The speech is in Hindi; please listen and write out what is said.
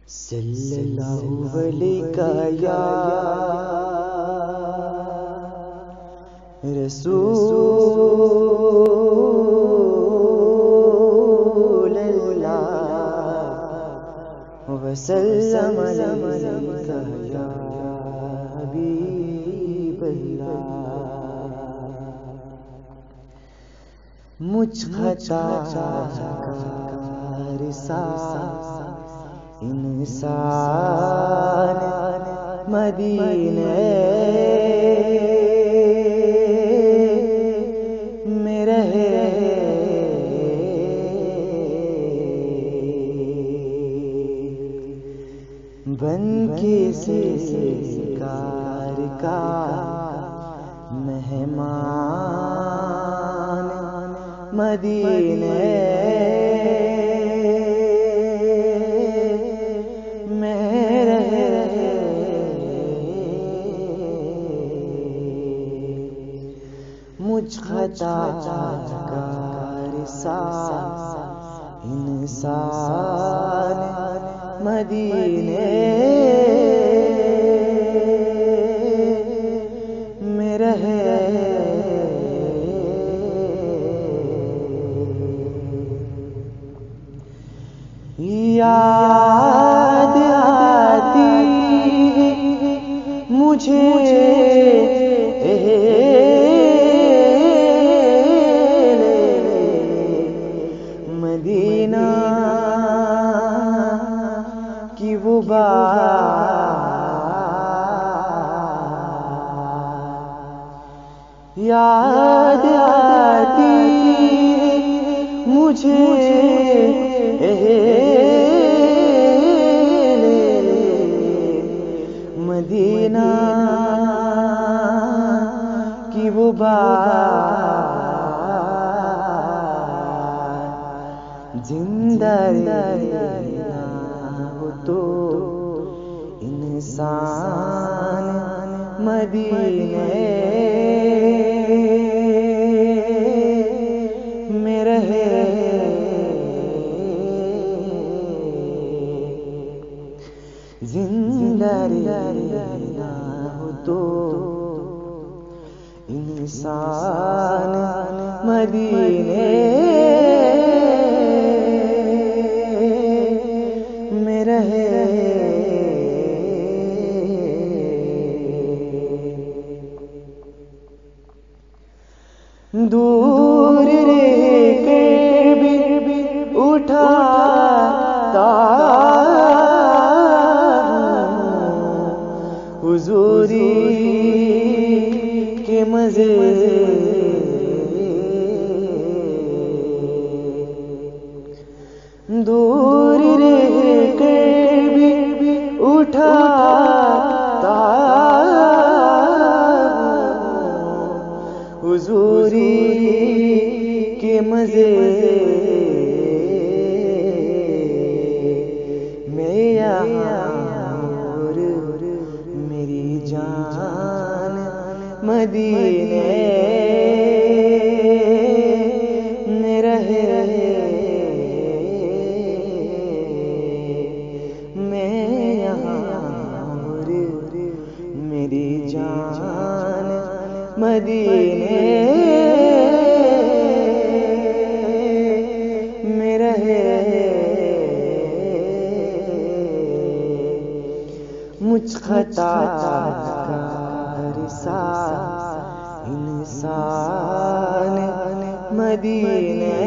सल्लल्लाहु अलैहि या रसूल अल्लाह वसल्लम अलैका या हबीब अल्लाह। मुझ खताकार सा इंसान मदीने में रहे, बन के सरकार का मेहमान मदीने मुझ खताकार सा इंसान मदीने में रहे, याद आती मुझे मदीना की वो बात याद आती मुझे, मदीना की वो बात। जिंदा रहना हो तो इंसान मदीने में रहे, जिंदा रहना हो तो इंसान मदीने में रहे। दूर रहकर भी उठाता हुजूरी के मजे, दूर रहकर भी उठाता हुजूरी के मजे। मैं यहाँ और मेरी जान मदीने में रहे, मैं यहाँ और मेरी जान मदीने में रहे। मुझ खताकार सा इंसान मदीने